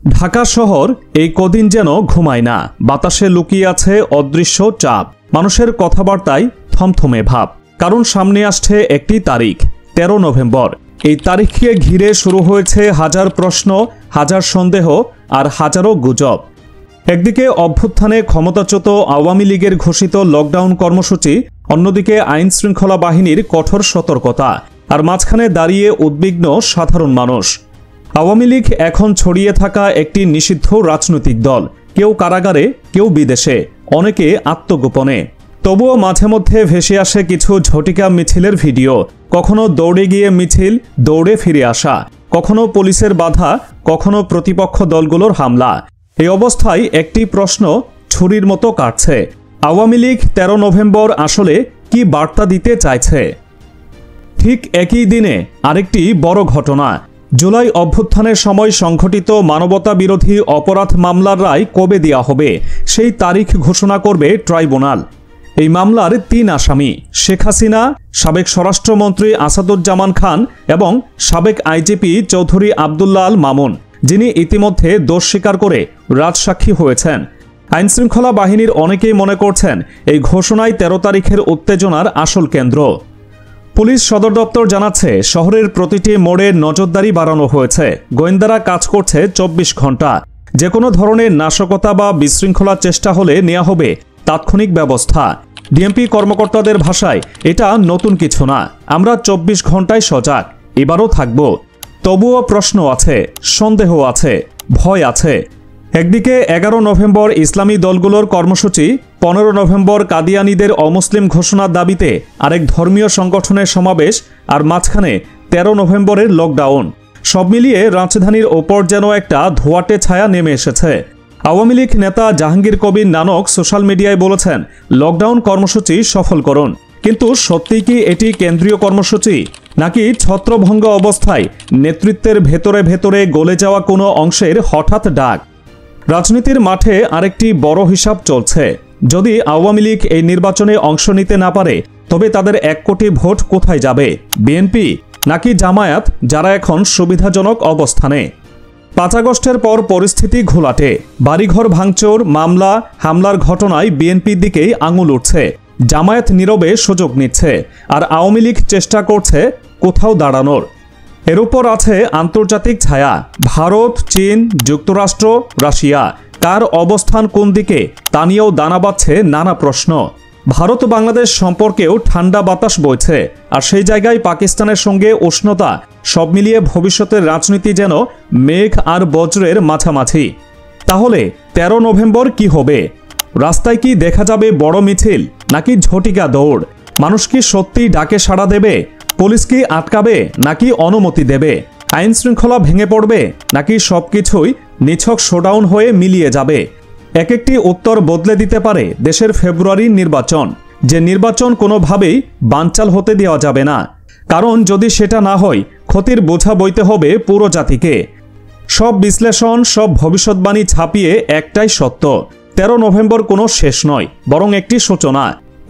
ঢাকা শহর এই কদিন যেন ঘুমায় না। বাতাসে লুকিয়ে আছে অদৃশ্য চাপ, মানুষের কথাবার্তায় থমথমে ভাব। কারণ সামনে আসছে একটি তারিখ, 13 নভেম্বর। এই তারিখকে ঘিরে শুরু হয়েছে হাজার প্রশ্ন, হাজার সন্দেহ আর হাজারো গুজব। একদিকে অভ্যুত্থানে ক্ষমতাচ্যুত আওয়ামী লীগের ঘোষিত লকডাউন কর্মসূচি, অন্যদিকে আইন শৃঙ্খলা বাহিনীর কঠোর সতর্কতা, আর মাঝখানে দাঁড়িয়ে উদ্বিগ্ন সাধারণ মানুষ। আওয়ামী লীগ এখন ছড়িয়ে থাকা একটি নিষিদ্ধ রাজনৈতিক দল, কেউ কারাগারে, কেউ বিদেশে, অনেকে আত্মগোপনে। তবুও মাঝে মধ্যে ভেসে আসে কিছু ঝটিকা মিছিলের ভিডিও। কখনো দৌড়ে গিয়ে মিছিল, দৌড়ে ফিরে আসা, কখনো পুলিশের বাধা, কখনো প্রতিপক্ষ দলগুলোর হামলা। এই অবস্থায় একটি প্রশ্ন ছুরির মতো কাটছে, আওয়ামী লীগ 13 নভেম্বর আসলে কি বার্তা দিতে চাইছে? ঠিক একই দিনে আরেকটি বড় ঘটনা। জুলাই অভ্যুত্থানের সময় সংঘটিত মানবতা বিরোধী অপরাধ মামলার রায় কবে দেওয়া হবে, সেই তারিখ ঘোষণা করবে ট্রাইব্যুনাল। এই মামলার 3 আসামি, শেখ হাসিনা, সাবেক স্বরাষ্ট্রমন্ত্রী আসাদুজ্জামান খান এবং সাবেক আইজিপি চৌধুরী আবদুল্লাহ আল মামুন, যিনি ইতিমধ্যে দোষ স্বীকার করে রাজসাক্ষী হয়েছেন। আইনশৃঙ্খলা বাহিনীর অনেকেই মনে করছেন এই ঘোষণায় 13 তারিখের উত্তেজনার আসল কেন্দ্র। পুলিশ সদর দপ্তর জানাচ্ছে, শহরের প্রতিটি মোড়ে নজরদারি বাড়ানো হয়েছে। গোয়েন্দারা কাজ করছে 24 ঘন্টা। যে কোনো ধরনের নাশকতা বা বিশৃঙ্খলার চেষ্টা হলে নেওয়া হবে তাৎক্ষণিক ব্যবস্থা। ডিএমপি কর্মকর্তাদের ভাষায়, এটা নতুন কিছু না, আমরা 24 ঘন্টায় সজাগ, এবারও থাকব। তবুও প্রশ্ন আছে, সন্দেহ আছে, ভয় আছে। একদিকে 11 নভেম্বর ইসলামী দলগুলোর কর্মসূচি, 15 নভেম্বর কাদিয়ানীদের অমুসলিম ঘোষণার দাবিতে আরেক ধর্মীয় সংগঠনের সমাবেশ, আর মাঝখানে 13 নভেম্বরের লকডাউন। সব মিলিয়ে রাজধানীর ওপর যেন একটা ধোঁয়াটে ছায়া নেমে এসেছে। আওয়ামী লীগ নেতা জাহাঙ্গীর কবির নানক সোশ্যাল মিডিয়ায় বলেছেন, লকডাউন কর্মসূচি সফল করুন। কিন্তু সত্যিই কি এটি কেন্দ্রীয় কর্মসূচি, নাকি ছত্রভঙ্গ অবস্থায় নেতৃত্বের ভেতরে ভেতরে গলে যাওয়া কোনো অংশের হঠাৎ ডাক? রাজনীতির মাঠে আরেকটি বড় হিসাব চলছে। যদি আওয়ামী লীগ এই নির্বাচনে অংশ নিতে না পারে, তবে তাদের 1 কোটি ভোট কোথায় যাবে? বিএনপি নাকি জামায়াত, যারা এখন সুবিধাজনক অবস্থানে? 5 আগস্টের পর পরিস্থিতি ঘোলাটে। বাড়িঘর ভাঙচুর, মামলা, হামলার ঘটনায় বিএনপির দিকেই আঙুল উঠছে। জামায়াত নীরবে সুযোগ নিচ্ছে, আর আওয়ামী লীগ চেষ্টা করছে কোথাও দাঁড়ানোর। এর উপর আছে আন্তর্জাতিক ছায়া, ভারত, চীন, যুক্তরাষ্ট্র, রাশিয়া। কার অবস্থান কোন দিকে তা নিয়েও দানা বাঁধছে নানা প্রশ্ন। ভারত বাংলাদেশ সম্পর্কেও ঠান্ডা বাতাস বইছে, আর সেই জায়গায় পাকিস্তানের সঙ্গে উষ্ণতা। সব মিলিয়ে ভবিষ্যতের রাজনীতি যেন মেঘ আর বজ্রের মাঝামাঝি। তাহলে 13 নভেম্বর কি হবে? রাস্তায় কি দেখা যাবে বড় মিছিল, নাকি ঝটিকা দৌড়? মানুষ কি সত্যিই ডাকে সাড়া দেবে? পুলিশ কি আটকাবে, নাকি অনুমতি দেবে? আইন শৃঙ্খলা ভেঙে পড়বে, নাকি সবকিছুই নিছক শোডাউন হয়ে মিলিয়ে যাবে? এক একটি উত্তর বদলে দিতে পারে দেশের ফেব্রুয়ারির নির্বাচন, যে নির্বাচন কোনোভাবেই বানচাল হতে দেওয়া যাবে না। কারণ যদি সেটা না হয়, ক্ষতির বোঝা বইতে হবে পুরো জাতিকে। সব বিশ্লেষণ, সব ভবিষ্যৎবাণী ছাপিয়ে একটাই সত্য, 13 নভেম্বর কোনো শেষ নয়, বরং একটি সূচনা,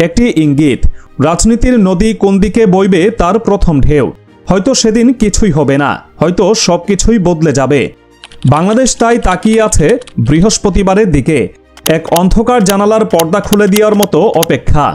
একটি ইঙ্গিত। রাজনীতির নদী কোন দিকে বইবে তার প্রথম ঢেউ। হয়তো সেদিন কিছুই হবে না, হয়তো সবকিছুই বদলে যাবে। বাংলাদেশ তাই তাকিয়ে আছে বৃহস্পতিবারের দিকে, এক অন্ধকার জানালার পর্দা খুলে দেওয়ার মতো অপেক্ষা।